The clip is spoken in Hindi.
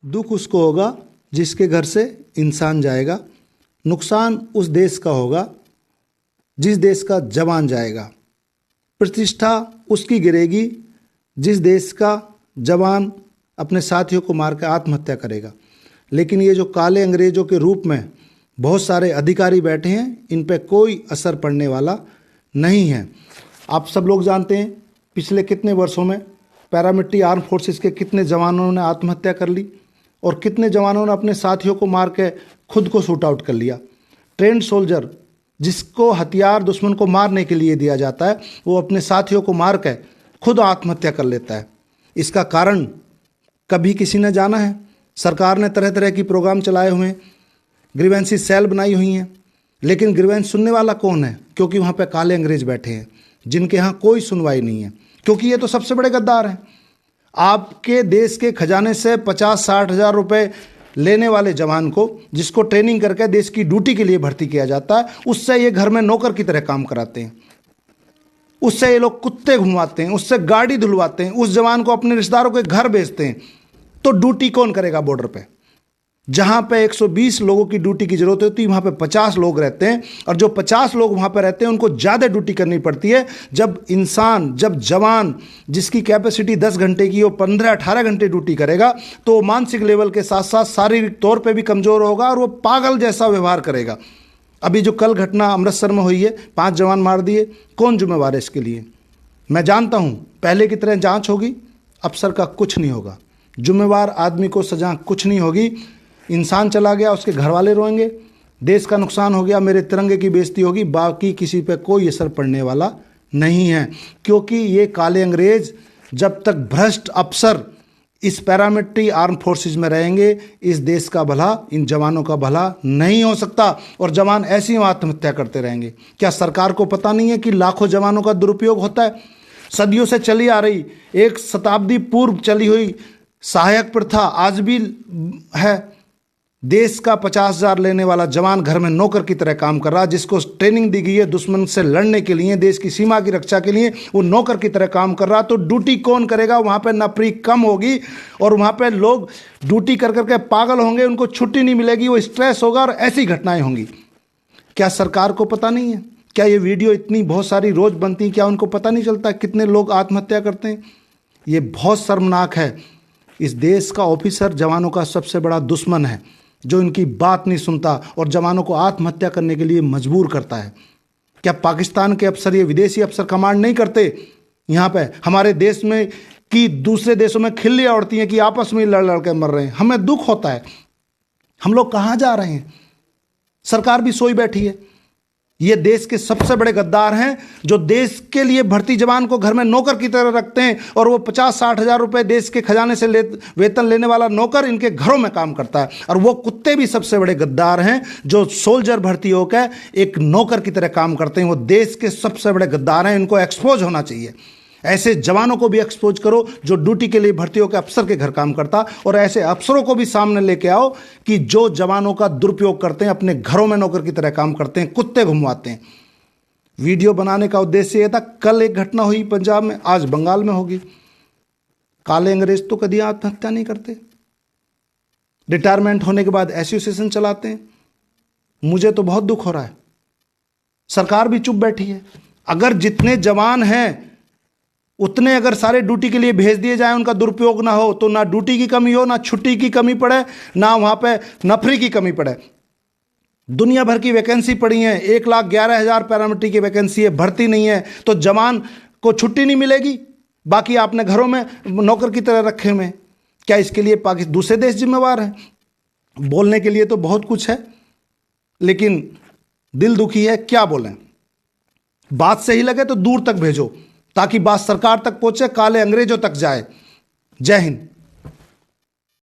दुख उसको होगा जिसके घर से इंसान जाएगा, नुकसान उस देश का होगा जिस देश का जवान जाएगा, प्रतिष्ठा उसकी गिरेगी जिस देश का जवान अपने साथियों को मार कर आत्महत्या करेगा। लेकिन ये जो काले अंग्रेजों के रूप में बहुत सारे अधिकारी बैठे हैं, इन पे कोई असर पड़ने वाला नहीं है। आप सब लोग जानते हैं पिछले कितने वर्षों में पैरामिलिट्री आर्म फोर्सेस के कितने जवानों ने आत्महत्या कर ली और कितने जवानों ने अपने साथियों को मार के खुद को शूट आउट कर लिया। ट्रेंड सोल्जर जिसको हथियार दुश्मन को मारने के लिए दिया जाता है, वो अपने साथियों को मार के खुद आत्महत्या कर लेता है। इसका कारण कभी किसी ने जाना है? सरकार ने तरह तरह की प्रोग्राम चलाए हुए हैं, ग्रीवेंसी सेल बनाई हुई हैं, लेकिन ग्रीवेंस सुनने वाला कौन है? क्योंकि वहाँ पे काले अंग्रेज बैठे हैं जिनके यहाँ कोई सुनवाई नहीं है, क्योंकि ये तो सबसे बड़े गद्दार हैं। आपके देश के खजाने से 50-60 हज़ार रुपये लेने वाले जवान को, जिसको ट्रेनिंग करके देश की ड्यूटी के लिए भर्ती किया जाता है, उससे ये घर में नौकर की तरह काम कराते हैं, उससे ये लोग कुत्ते घुमाते हैं, उससे गाड़ी धुलवाते हैं, उस जवान को अपने रिश्तेदारों के घर भेजते हैं। तो ड्यूटी कौन करेगा बॉर्डर पे? जहां पे 120 लोगों की ड्यूटी की जरूरत होती है, वहां पे 50 लोग रहते हैं, और जो 50 लोग वहां पे रहते हैं उनको ज्यादा ड्यूटी करनी पड़ती है। जब जवान जिसकी कैपेसिटी 10 घंटे की हो 15-18 घंटे ड्यूटी करेगा, तो मानसिक लेवल के साथ साथ शारीरिक तौर पे भी कमजोर होगा और वो पागल जैसा व्यवहार करेगा। अभी जो कल घटना अमृतसर में हुई है, 5 जवान मार दिए, कौन जिम्मेवार है इसके लिए? मैं जानता हूं पहले की तरह जांच होगी, अफसर का कुछ नहीं होगा, जिम्मेवार आदमी को सजा कुछ नहीं होगी। इंसान चला गया, उसके घर वाले रोएंगे, देश का नुकसान हो गया, मेरे तिरंगे की बेइज्जती होगी, बाकी किसी पे कोई असर पड़ने वाला नहीं है। क्योंकि ये काले अंग्रेज जब तक भ्रष्ट अफसर इस पैरामिलिट्री आर्म फोर्सेस में रहेंगे, इस देश का भला, इन जवानों का भला नहीं हो सकता, और जवान ऐसी आत्महत्या करते रहेंगे। क्या सरकार को पता नहीं है कि लाखों जवानों का दुरुपयोग होता है? सदियों से चली आ रही, एक शताब्दी पूर्व चली हुई सहायक प्रथा आज भी है। देश का 50,000 लेने वाला जवान घर में नौकर की तरह काम कर रहा है, जिसको ट्रेनिंग दी गई है दुश्मन से लड़ने के लिए, देश की सीमा की रक्षा के लिए, वो नौकर की तरह काम कर रहा। तो ड्यूटी कौन करेगा? वहां पे नौकरी कम होगी और वहां पे लोग ड्यूटी कर करके पागल होंगे, उनको छुट्टी नहीं मिलेगी, वो स्ट्रेस होगा और ऐसी घटनाएं होंगी। क्या सरकार को पता नहीं है? क्या ये वीडियो इतनी बहुत सारी रोज बनती है, क्या उनको पता नहीं चलता कितने लोग आत्महत्या करते हैं? ये बहुत शर्मनाक है। इस देश का ऑफिसर जवानों का सबसे बड़ा दुश्मन है, जो इनकी बात नहीं सुनता और जवानों को आत्महत्या करने के लिए मजबूर करता है। क्या पाकिस्तान के अफसर, ये विदेशी अफसर कमांड नहीं करते यहाँ पे? हमारे देश में कि दूसरे देशों में खिल्लियाँ उड़ती हैं कि आपस में लड़ लड़ के मर रहे हैं। हमें दुख होता है, हम लोग कहाँ जा रहे हैं? सरकार भी सोई बैठी है। ये देश के सबसे बड़े गद्दार हैं, जो देश के लिए भर्ती जवान को घर में नौकर की तरह रखते हैं, और वो 50-60 हज़ार रुपए देश के खजाने से वेतन लेने वाला नौकर इनके घरों में काम करता है। और वो कुत्ते भी सबसे बड़े गद्दार हैं, जो सोल्जर भर्ती होकर एक नौकर की तरह काम करते हैं। वो देश के सबसे बड़े गद्दार हैं, इनको एक्सपोज होना चाहिए। ऐसे जवानों को भी एक्सपोज करो जो ड्यूटी के लिए भर्ती होकर अफसर के घर काम करता, और ऐसे अफसरों को भी सामने लेके आओ कि जो जवानों का दुरुपयोग करते हैं, अपने घरों में नौकर की तरह काम करते हैं, कुत्ते घुमवाते हैं। वीडियो बनाने का उद्देश्य यह था, कल एक घटना हुई पंजाब में, आज बंगाल में होगी। काले अंग्रेज तो कभी आत्महत्या नहीं करते, रिटायरमेंट होने के बाद एसोसिएशन चलाते हैं। मुझे तो बहुत दुख हो रहा है, सरकार भी चुप बैठी है। अगर जितने जवान हैं उतने अगर सारे ड्यूटी के लिए भेज दिए जाएं, उनका दुरुपयोग ना हो, तो ना ड्यूटी की कमी हो, ना छुट्टी की कमी पड़े, ना वहां पे नफरी की कमी पड़े। दुनिया भर की वैकेंसी पड़ी है, 1,11,000 पैरामिलिट्री की वैकेंसी है, भर्ती नहीं है, तो जवान को छुट्टी नहीं मिलेगी, बाकी आपने घरों में नौकर की तरह रखे हुए। क्या इसके लिए पाकिस्तान दूसरे देश जिम्मेवार है? बोलने के लिए तो बहुत कुछ है, लेकिन दिल दुखी है, क्या बोलें। बात सही लगे तो दूर तक भेजो, ताकि बात सरकार तक पहुंचे, काले अंग्रेजों तक जाए। जय हिंद।